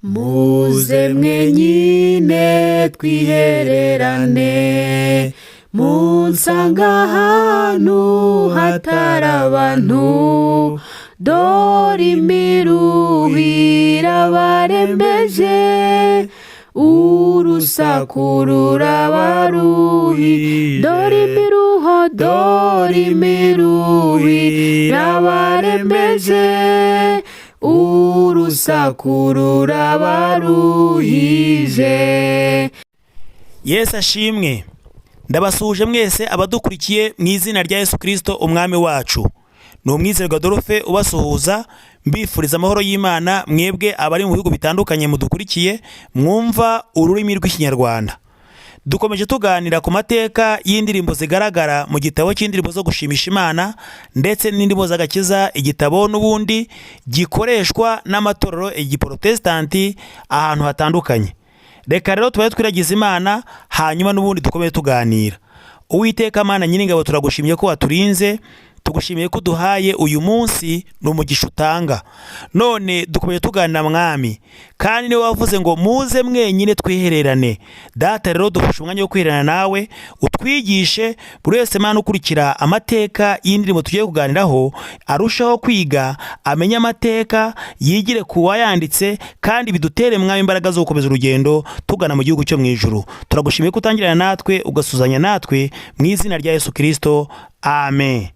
Muze Mwenyine Twihererane, munsanga ahantu hatari abantu, dore imiruho irabarembeje, urusaku rurabaruhi, dore imiruho irabarembeje, urusaku rurabaruhije. Yesu ashimwe. Ndabasuhuje mwese abadukurikiye mu izina rya Yesu Kristo umwami wacu. Ni umwizerwa Adolphe ubasuhuza, mbifuriza amahoro y'Imana mwebwe abari mu bihugu bitandukanye mudukurikiye mwumva ururimi rw'ikinyarwanda. Dukomeje tuganira ku mateka y'indirimbo zigaragara mu gitabo cy'indirimbo zo gushimisha Imana ndetse n'indirimbo z'agakiza, igitabo n'ubundi gikoreshwa n'amatorero y'Igiprotestanti ahantu hatandukanye. Reka rero tubaye twiragiza Imana hanyuma n'ubundi dukomeye tuganira. Uwiteka Mana nyir'ingabo, turagushimiye ko waturinze, tugushimiye ko duhaye uyu munsi n'umugisha utanga. None dukomeye tuganira mwami, kandi niwe wavuze ngo muze mwenyine twihererane. Data rero dufashe umwanya wo kwihererana nawe, utwigishe buri wese Mana ukurikira amateka y'indirimbo tugiye kuganiraho arushaho kwiga, amenye amateka, yigire ku wayanditse, kandi bidutere mwami imbaraga zo gukomeza urugendo tugana mu gihugu cyo mu ijuru. Turagushimiye ko utangirana natwe ugasuzanya natwe mu izina rya Yesu Kristo, amen.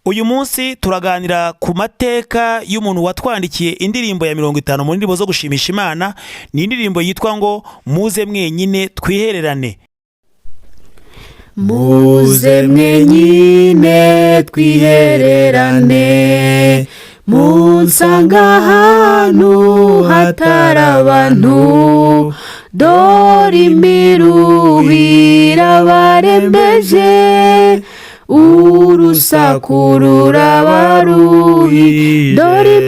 Uyu munsi turaganira ku mateka y'umuntu watwandikiye indirimbo ya 50 mu ndirimbo zo gushimisha Imana. Ni indirimbo yitwa ngo Muze Mwenyine Twihererane. Muze Mwenyine Twihererane, munsanga ahantu hatari abantu, dore imiruho irabarembeje, urusaku rurabaruhi, dore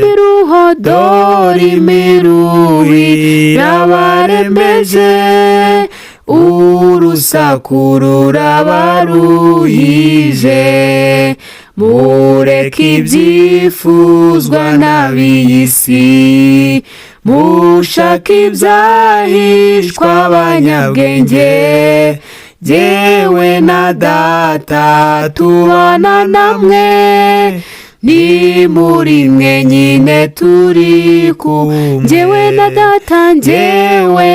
imiruho irabarembeje, urusaku rurabaruhije. Mureke ibyifuzwa n'ab'iyi si, mushake ibyahishwa abanyabwenge, jyewe na Data tubana namwe, ni muri mwenyine turi kumwe. Jyewe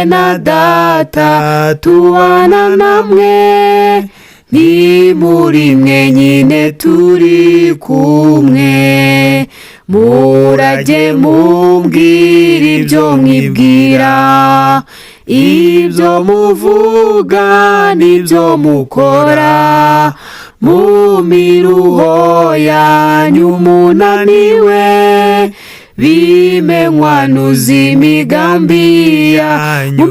na Data tubana namwe, ni muri mwenyine turi kumwe. Murajye mumbwira ibyo mwibwira, ibyo muvuga n'ibyo mukora, mu miruho yanyu munaniwe, bimenywanuza imigambi yanyu. Mu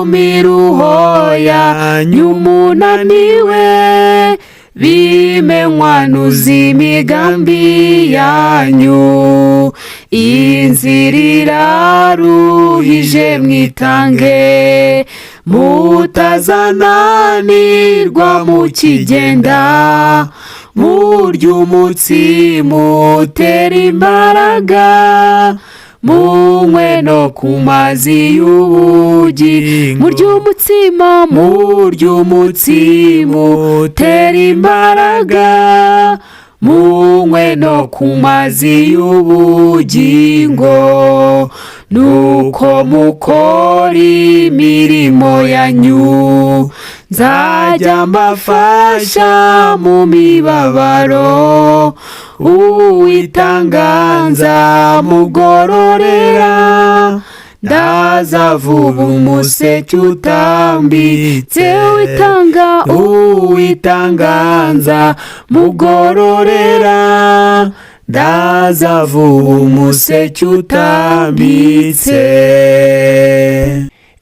miruho yanyu munaniwe, bimenywanuza imigambi yanyu. Inzira iraruhije mwitange, mutazananirwa mukigenda, murya umutsima utera imbaraga, munywe no ku mazi y'ubugingo. Murya umutsima utera imbaraga, munywe no ku mazi y'ubugingo. Nuko mukora imirimo yanyu, nzajya mbafasha mu mibabaro, Uwitanganza mugororera, ndaza vuba umuseke utambitse. Uwitanganza mugororera, ndaza vuba umuseke utambitse.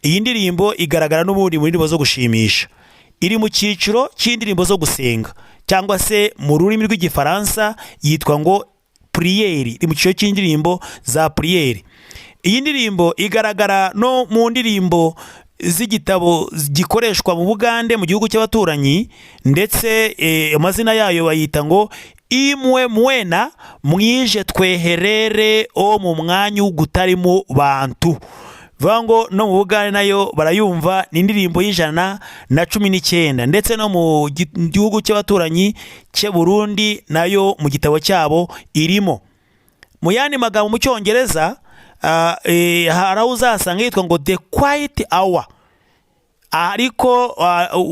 Iyi ndirimbo igaragara n'ubundi mu ndirimbo zo gushimisha. Iri mu cyiciro cy'indirimbo zo gusenga, cyangwa se mu rurimi rw'igifaransa yitwa ngo priere. Iri mu cyiciro cy'indirimbo za priere. Iyi ndirimbo igaragara no mu ndirimbo z'igitabo gikoreshwa mu Bugande mu gihugu cy'abaturanyi, ndetse amazina yayo bayita ngo imwe mwena mwije twiherere o mu mwanya w'ugutarimo bantu. Vango no mu Bugande nayo barayumva, ni indirimbo y'119, ndetse no mu gihugu cy'abaturanyi cye Burundi nayo mu gitabo cyabo irimo. Mu yandi magambo mu cyongereza hari uzasanga yitwa ngo the quiet hour, ariko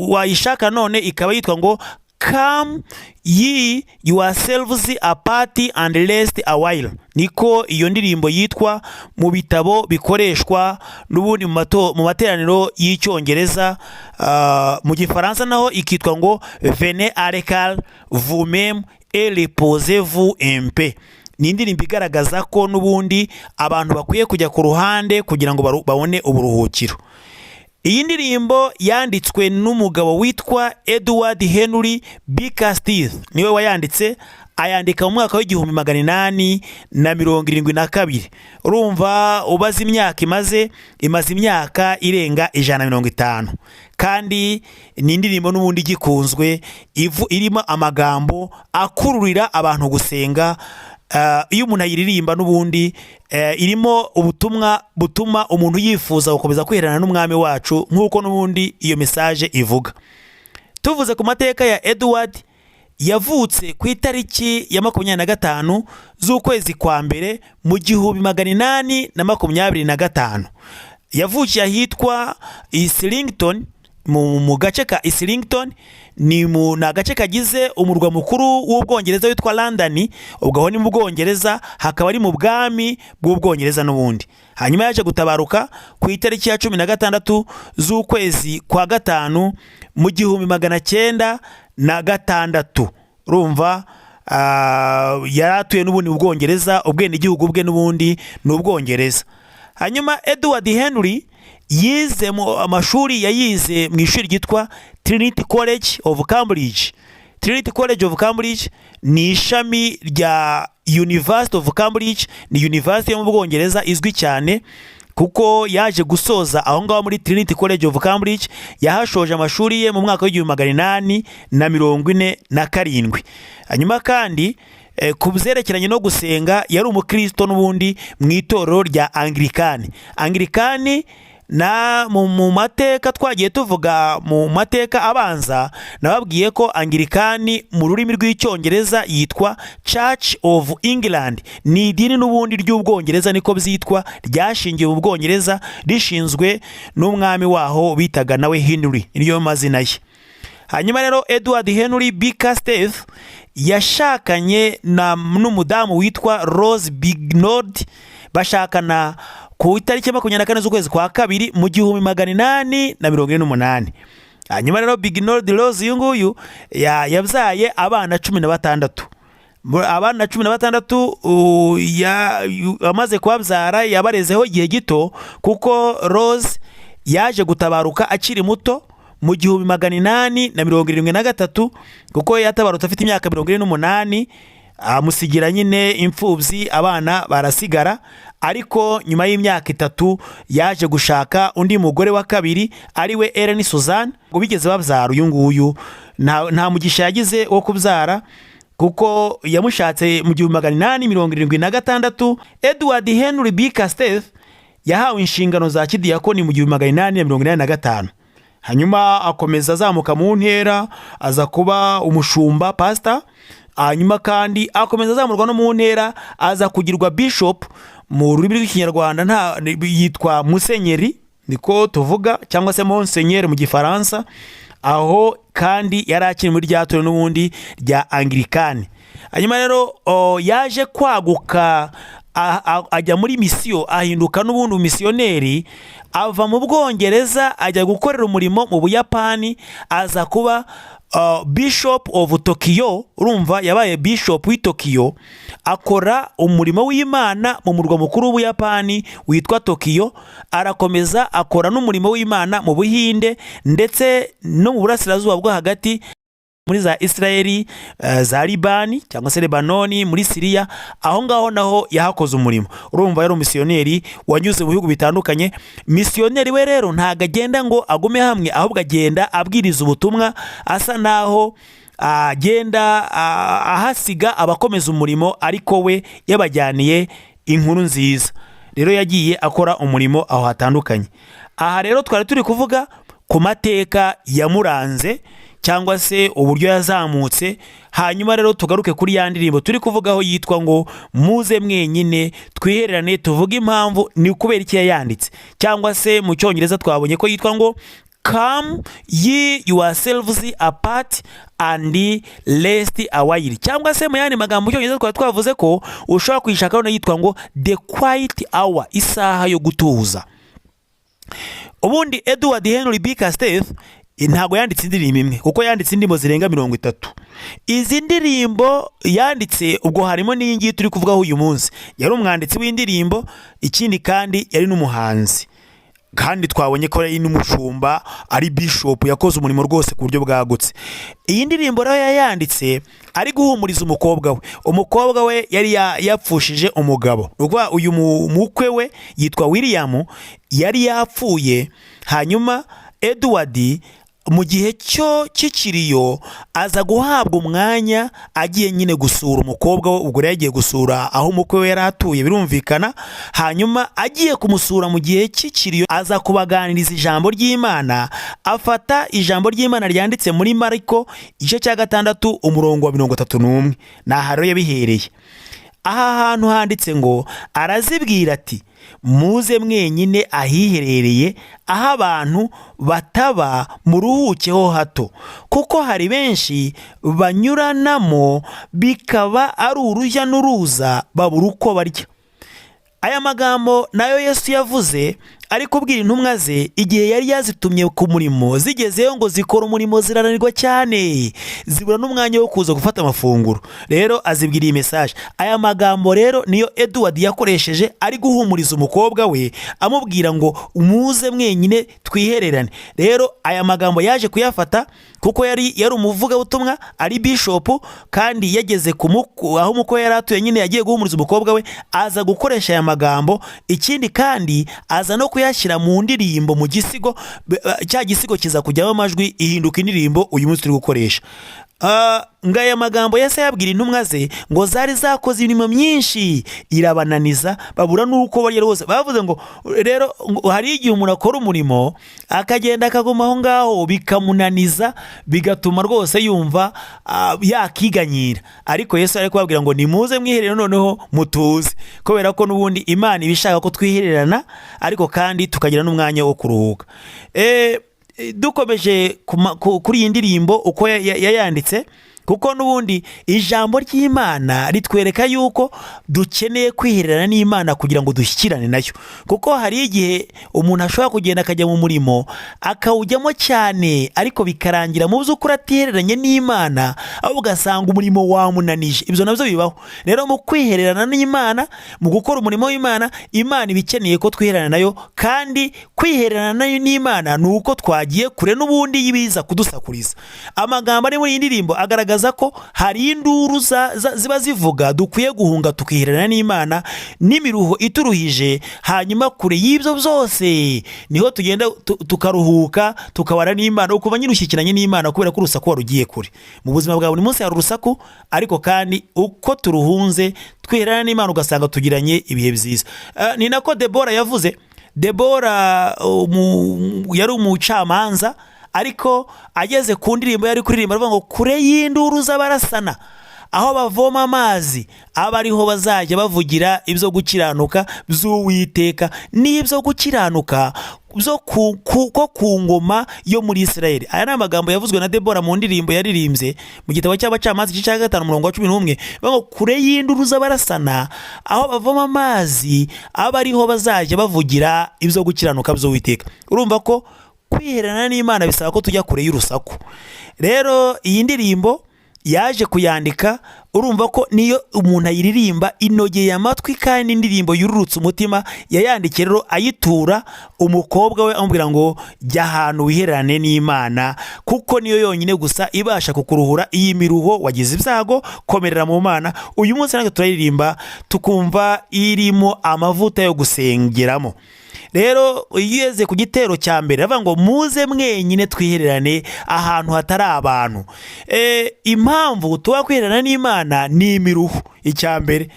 wayishaka none ikaba yitwa ngo come ye yourselves apart and rest a while. Niko iyo ndirimbo yitwa mu bitabo bikoreshwa n'ubundi mu materaniro y'icyongereza. Mu gifaransa naho ikitwa ngo venez à l'écart vous-même et reposez-vous un peu. Ni indirimbo igaragaza ko n'ubundi abantu bakwiye kujya ku ruhande kugira ngo babone uburuhukiro. Iyi ndirimbo yanditswe n'umugabo witwa Edward Henry Bickersteth, niwe wayanditse, ayandika mu mwaka w'1872. Urumva ubaza imyaka imaze imyaka irenga 150, kandi ni indirimbo n'ubundi gikunzwe irimo amagambo akururira abantu gusenga. Iyo umuntu ayiririmba n'ubundi irimo ubutumwa butuma umuntu yifuza gukomeza kwihererana n'umwami wacu, nk'uko n'ubundi iyo message ivuga. Tuvuze ku mateka ya Edward, yavutse ku itariki ya 25 z'ukwezi kwa mbere mu 1825. Yavukiye ahitwa Islington, mu gace ka Islington, ni agace kagize umurwa mukuru w'Ubwongereza witwa London. Ubwo aho ni mu Bwongereza, hakaba ari mu bwami bw'Ubwongereza n'ubundi. Hanyuma yaje gutabaruka ku itariki ya 16 z'ukwezi kwa gatanu mu 1906. Urumva yaratuye n'ubundi mu Bwongereza, ubwene igihugu bwe n'ubundi n'Ubwongereza. Hanyuma Edward Henry yize mu amashuri yayize mu ishuri ryitwa Trinity College of Cambridge. Trinity College of Cambridge ni ishami rya University of Cambridge, ni university yo mu Bwongereza izwi cyane, kuko yaje gusoza aho ngaho muri Trinity College of Cambridge. Yahashoje amashuri ye mu mwaka w'1847. Hanyuma kandi ku byerekeranye no gusenga yari umukristo n'ubundi mu itorero rya Anglikani. Na mu mateka twagiye tuvuga mu mateka abanza, nababwiye ko Anglikani mu rurimi rw'icyongereza yitwa Church of England. Ni idini n'ubundi ry'Ubwongereza, niko byitwa, ryashingiwe mu Bwongereza, rishinzwe n'umwami waho bitaga nawe Henry, niyo mazina ye. Hanyuma rero Edward Henry Bickersteth yashakanye n'umudamu witwa Rose Bignord. Bashakana ku itariki 24 z'ukwezi kwa kabiri mu 1848. Hanyuma rero Bignord Rose yunguyu yabyaye abana 16. Abana 16 amaze kubabyara yabarezeho igihe gito, kuko Rose yaje gutabaruka akiri muto mu 1873, kuko yatabarutse afite imyaka 28. Amusigira nyine imfubyi, abana barasigara. Ariko nyuma y'imyaka 3 yaje gushaka undi mugore wa kabiri, ariwe Ellen Suzanne. Ngo bigeze babyara uyu nguyu nta mugisha yagize wo kubyara, kuko yamushatse mu 1876. Edward Henry Bickersteth yahawe inshingano za kidiyakoni mu 1885. Hanyuma akomeza azamuka mu ntera, aza kuba umushumba, pastor. Hanyuma kandi akomeza azamurwa no mu ntera, aza kugirwa bishop. Mu rurimi rw'ikinyarwanda yitwa musenyeri, niko tuvuga, cyangwa se monseigneur mu gifaransa. Aho kandi yari akiri muri rya torero n'ubundi rya Anglikani. Hanyuma rero yaje kwaguka, ajya muri misiyo, ahinduka n'ubundi umisiyoneri. Ava mu Bwongereza ajya gukorera umurimo mu Buyapani, aza kuba Bishop of Tokyo. Urumva yabaye Bishop w'i Tokyo, akora umurimo w'Imana mu murwa mukuru w'Ubuyapani witwa Tokyo. Arakomeza akora n'umurimo w'Imana mu Buhinde, ndetse no mu burasirazuba bwo hagati, muri za Israeli, za Libani cyangwa se Lebanoni, muri Syria. Aho ngaho naho yahakoze umurimo. Urumva yari umisiyoneri wanyuze mu bihugu bitandukanye. Misiyoneri we rero ntago agenda ngo agume hamwe, ahubwo agenda abwiriza ubutumwa, asa naho agenda ahasiga abakomeza umurimo, ariko we yabajyaniye inkuru nziza. Rero yagiye akora umurimo aho hatandukanye. Aha rero twari turi kuvuga ku mateka yamuranze cyangwa se uburyo yazamutse. Hanyuma rero tugaruke kuri ya ndirimbo turi kuvugaho yitwa ngo Muze Mwenyine Twihererane. Tuvuga impamvu ni kubera iki yayanditse, cyangwa se mu cyongereza twabonye ko yitwa ngo Come ye yourselves apart and rest a while, cyangwa se mu yandi magambo mu cyongereza twari twavuze ko ushobora kuyishaka hano yitwa ngo the quiet hour, isaha yo gutuza. Ubundi Edward Henry B. Casteth ntago yanditse indirimbo imwe, kuko yanditse indirimbo zirenga 30. Izi ndirimbo yanditse ubwo harimo n'iyi ngiyi turi kuvugaho uyu munsi. Yari umwanditsi w'indirimbo, ikindi kandi yari n'umuhanzi, kandi twabonye ko yari n'umushumba, ari bishop, yakoze umurimo rwose ku buryo bwagutse. Iyi ndirimbo rero yayanditse ari guhumuriza umukobwa we yari yapfushije umugabo. Ubwo uyu mukwe we yitwa William yari yapfuye. Hanyuma Edward mu gihe cy'ikiriyo aza guhabwa umwanya agiye nyine gusura umukobwa we. Ubwo yagiye gusura aho umukwe we yari atuye, birumvikana. Hanyuma agiye kumusura mu gihe cy'ikiriyo aza kubaganiriza ijambo ry'Imana. Afata ijambo ry'Imana ryanditse muri Mariko igice cya 6 umurongo wa 31. Naho rero yabihereye. Aha hantu handitse ngo arazibwira ati muze mwenyine ahiherereye, aho abantu bataba muruhukeho hato, kuko hari benshi banyuranamo bikaba ari urujya n'uruza babura uko barya. Aya magambo nayo Yesu yavuze ari kubwira intumwa ze igihe yari yazitumye ku murimo. Zigezeyo ngo zikora umurimo zirananirwa cyane, zibura n'umwanya wo kuza gufata amafunguro. Rero azibwira iyi message. Aya magambo rero niyo Edward yakoresheje ari guhumuriza umukobwa we, amubwira ngo muze mwenyine twihererane. Rero aya magambo yaje kuyafata kuko yari umuvugabutumwa, ari bishop, kandi yageze aho umukwe yari atuye nyine yagiye guhumuriza umukobwa we, aza gukoresha aya magambo. Ikindi kandi aza no kuyashyira mu ndirimbo, mu gisigo. Cya gisigo kiza kujyamo amajwi, ihinduka indirimbo uyu munsi turi gukoresha. Ngaya magambo Yesu yabwira intumwa ze ngo zari zakoze imirimo myinshi irabananiza, babura nuko barya rwose. Bavuze ngo rero hari igihe umuntu akora umurimo akagenda akaguma aho ngaho bikamunaniza, bigatuma rwose yumva yakiganyira. Ariko Yesu ari kubabwira ngo nimuze mwiherere noneho mutuze, kubera ko n'ubundi Imana ibishaka ko twihererana, ariko kandi tukagira n'umwanya wo kuruhuka. Dukomeje kuri iyi ndirimbo uko yayanditse, kuko n'ubundi ijambo ry'Imana ritwereka yuko dukeneye kwihererana n'Imana kugira ngo dushyikirane nayo. Kuko hari igihe umuntu ashobora kugenda akajya mu murimo akawujyamo cyane, ariko bikarangira mu by'ukuri atihereranye n'Imana, aho ugasanga umurimo wamunanije. Ibyo nabyo bibaho. Rero mu kwihererana n'Imana, mu gukora umurimo w'Imana, Imana ibikeneye ko twihererana nayo, kandi kwihererana n'Imana ni uko twagiye kure n'ubundi yibiza kudusakuriza. Amagambo ari muri iyi ndirimbo agaragaza ko hari induru ziba zivuga dukwiye guhunga tukihererana n'Imana n'imiruho ituruhije. Hanyuma kure y'ibyo byose niho tugenda tukaruhuka, tukabana n'Imana, ukuba nyine ushyikiranye n'Imana, kubera ko urusaku warugiye kure. Mu buzima bwa buri munsi hari urusaku, ariko kandi uko turuhunze twihererana n'Imana ugasanga tugiranye ibihe byiza. Ni nako Debora yavuze. Debora yari umucamanza, ariko ageze ku ndirimbo yari kuririmba avuga ngo kure y'induru z'abarasana, aho bavoma amazi aba ariho bazajya bavugira ibyo gukiranuka by'Uwiteka n'ibyo gukiranuka byo ku ngoma yo muri Isirayeli. Aya ni amagambo yavuzwe na Debora mu ndirimbo yaririmbye mu gitabo cy'Abacamanza igice cya 5 umurongo wa 11. Ngo kure y'induru z'abarasana, aho bavoma amazi aba ariho bazajya bavugira ibyo gukiranuka by'Uwiteka. Urumva ko kwihererana n'Imana bisaba ko tujya kure y'urusaku. Rero iyi ndirimbo yaje kuyandika, urumva ko niyo umuntu ayiririmba inogeye amatwi, kandi indirimbo yururutse umutima. Yayandikiye rero ayitura umukobwa we, amubwira ngo jya ahantu wihererane n'Imana, kuko niyo yonyine gusa ibasha kukuruhura iyi miruho wagize ibyago. Komerera mu Mana. Uyu munsi natwe turayiririmba tukumva irimo amavuta yo gusengeramo. rero ugeze ku gitero cya mbere avuga ngo muze mwenyine twihererane ahantu hatari abantu. Impamvu tuba kwihererana n'Imana ni imiruho. Icya mbere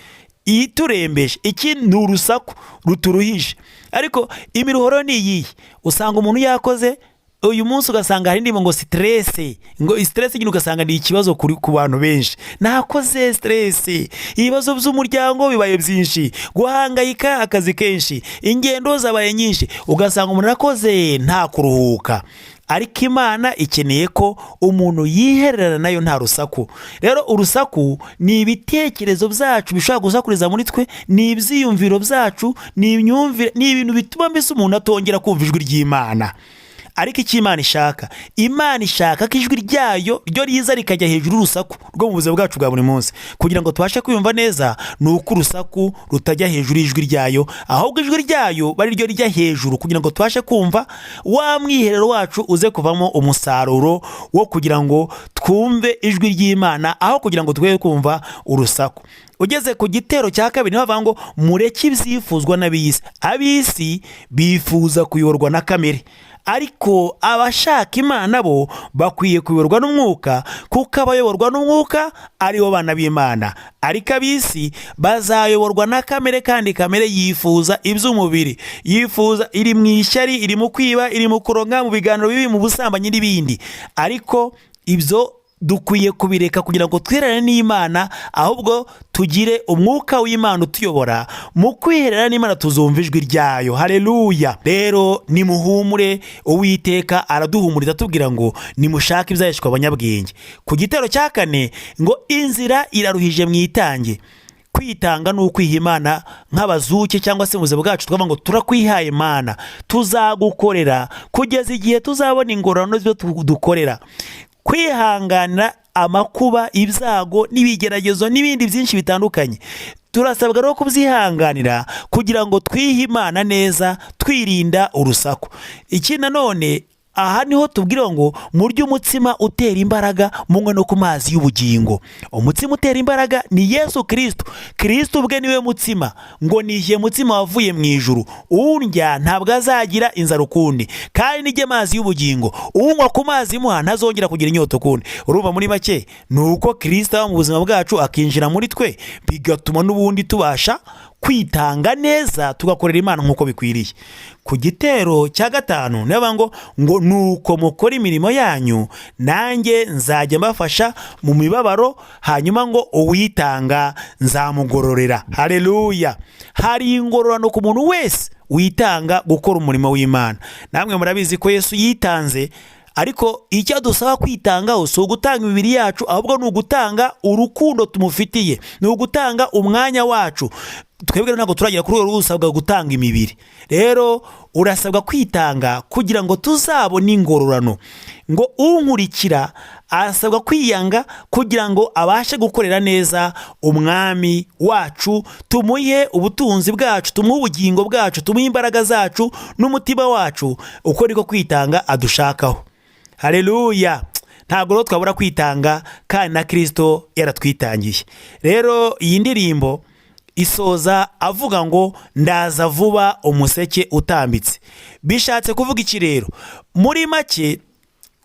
iturembeje, iki ni urusaku ruturuhije. Ariko imiruhoro ni iyihe? Usanga umuntu yakoze uyu munsi ugasanga hari indirimbo ngo stress, ngo stress nyine ugasanga ni ikibazo ku bantu benshi. Nakoze stress, ibibazo by'umuryango bibaye byinshi, guhangayika akazi kenshi, ingendo zabaye nyinshi, ugasanga umuntu akoze nta kuruhuka. Ariko Imana ikeneye ko umuntu yihererana nayo nta rusaku. Rero urusaku ni ibitekerezo byacu bishobora gusakuriza muri twe, ni ibyiyumviro byacu, ni imyumvire, ni ibintu bituma mbese umuntu atongera kumva ijwi ry'Imana. Ariko icyo Imana ishaka, Imana ishaka ko ijwi ryayo ryo riza rikajya hejuru y'urusaku rwo mu buzima bwacu bwa buri munsi. Kugira ngo tubashe kwiyumva neza, ni uko urusaku rutajya hejuru y'ijwi ryayo, ahubwo ijwi ryayo bari ryo rijya hejuru, kugira ngo tubashe kumva wa mwiherero wacu uze kuvamo umusaruro wo kugira ngo twumve ijwi ry'Imana, aho kugira ngo twe kumva urusaku. Ugeze ku gitero cya kabiri niho bavuga ngo mureke ibyifuzwa n'ab'isi. Ab'isi bifuza kuyoborwa na kamere, ariko abashaka Imana bo bakwiye kuyoborwa n'umwuka, kuko abayoborwa n'umwuka aribo bana b'Imana. Ariko ab'isi bazayoborwa na kamere, kandi kamere yifuza iby'umubiri, yifuza iri mu ishyari, iri mu kwiba, iri mu kuronga, mu biganiro bibi, mu busambanyi n'ibindi. Ariko ibyo dukwiye kubireka kugira ngo twihererane n'Imana, ahubwo tugire umwuka w'Imana utuyobora. Mu kwihererana n'Imana tuzumva ijwi ryayo. Haleluya. Rero nimuhumure, Uwiteka araduhumuriza atubwira ngo nimushake ibyaheshwa abanyabwenge. Ku gitero cya kane ngo inzira iraruhije mwitange. Kwitanga ni ukwiha Imana nk'abazuke cyangwa se mu buzima bwacu twavuga ngo turakwihaye Imana, tuzagukorera kugeza igihe tuzabona ingororano z'ibyo dukorera. Kwihanganira amakuba, ibyago n'ibigeragezo n'ibindi byinshi bitandukanye, turasabwa rero kubyihanganira kugira ngo twihe Imana neza, twirinda urusaku. Iki nanone aha niho tubwira ngo murye umutima utera imbaraga, munywe no ku mazi y'ubugingo. Umutima utera imbaraga ni Yesu Kristo. Kristo ubwe niwe mutima, ngo nihiye mutima wavuye mu ijuru, urya ntabwo azagira inzara ukundi, kandi nijye mazi y'ubugingo, unywa ku mazi muha ntazongera kugira inyota ukundi. Urumva muri make ni uko Kristo aba mu buzima bwacu akinjira muri twe, bigatuma n'ubundi tubasha kwitanga neza, tugakorera Imana nk'uko bikwiriye. Ku gitero cya gatanu niba ngo nuko mukora imirimo yanyu, nanjye nzajya mbafasha mu mibabaro, hanyuma ngo uwitanga nzamugororera. Haleluya. Hari ingororano ku muntu wese witanga gukora umurimo w'Imana. Namwe murabizi ko Yesu yitanze, ariko icyo dusaba kwitangaho si ugutanga imibiri yacu, ahubwo ni ugutanga urukundo tumufitiye, ni ugutanga umwanya wacu. Twebwe ntabwo turagira kuri uwo rusabwa gutanga imibiri. Rero urasabwa kwitanga kugira ngo tuzabone ingororano. Ngo unkurikira arasabwa kwiyanga kugira ngo abashe gukorera neza umwami wacu, tumuhe ubutunzi bwacu, tumuhe ubugingo bwacu, tumuhe imbaraga zacu n'umutima wacu. Uko niko kwitanga adushakaho. Haleluya. Ntabwo rero twabura kwitanga, kandi na Kristo yaratwitangiye. Rero iyi ndirimbo isoza avuga ngo ndaza vuba umuseke utambitse. Bishatse kuvuga iki rero? Muri make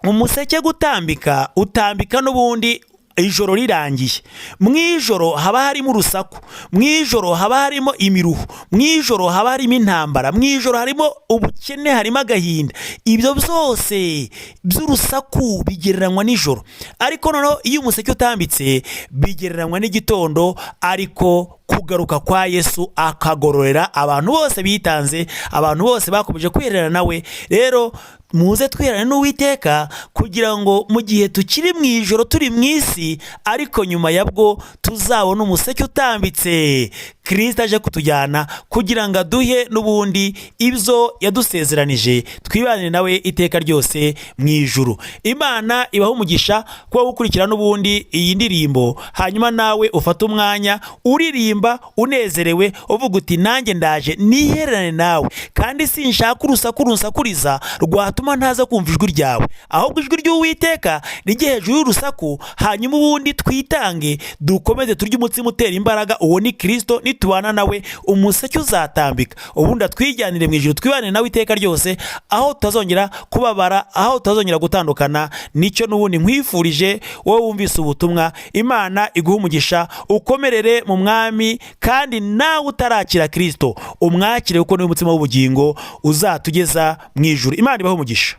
umuseke gutambika utambika n'ubundi ijoro rirangiye. Mu ijoro haba harimo urusaku, mu ijoro haba harimo imiruho, mu ijoro haba harimo intambara, mu ijoro harimo ubukene, harimo agahinda. Ibyo byose by'urusaku bigereranywa n'ijoro. Ariko noneho iyo umuseke utambitse bigereranywa n'igitondo, ariko kugaruka kwa Yesu akagororera abantu bose bitanze, abantu bose bakomeje kwihererana nawe. Rero muze twihererane n'Uwiteka kugira ngo mu gihe tukiri mu ijoro turi mu isi, ariko nyuma yabwo tuzabona umuseke utambitse, Kristo aje kutujyana kugira ngo aduhe n'ubundi ibyo yadusezeranije, twibanire nawe iteka ryose mu ijuru. Imana ibaho umugisha kuba gukurikira n'ubundi iyi ndirimbo, hanyuma nawe ufata umwanya uririmba uririmba unezerewe uvuga uti nanjye ndaje nihererane nawe, kandi sinshaka urusaku runsakuriza rwatuma ntaza kumva ijwi ryawe, ahubwo ijwi ry'Uwiteka rijye hejuru y'urusaku, hanyuma ubundi twitange dukomeze turye umutsima utera imbaraga, uwo ni Kristo. Nitubana nawe umuseke uzatambika, ubundi atwijyanire mu ijuru, twibanire nawe iteka ryose, aho tutazongera kubabara, aho tutazongera gutandukana. Nicyo n'ubundi nkwifurije wowe wumvise ubutumwa. Imana iguha umugisha, ukomerere mu mwami, kandi nawe utarakira Kristo umwakire, kuko niwe mutima w'ubugingo uzatugeza mu ijuru. Imana ibahe umugisha.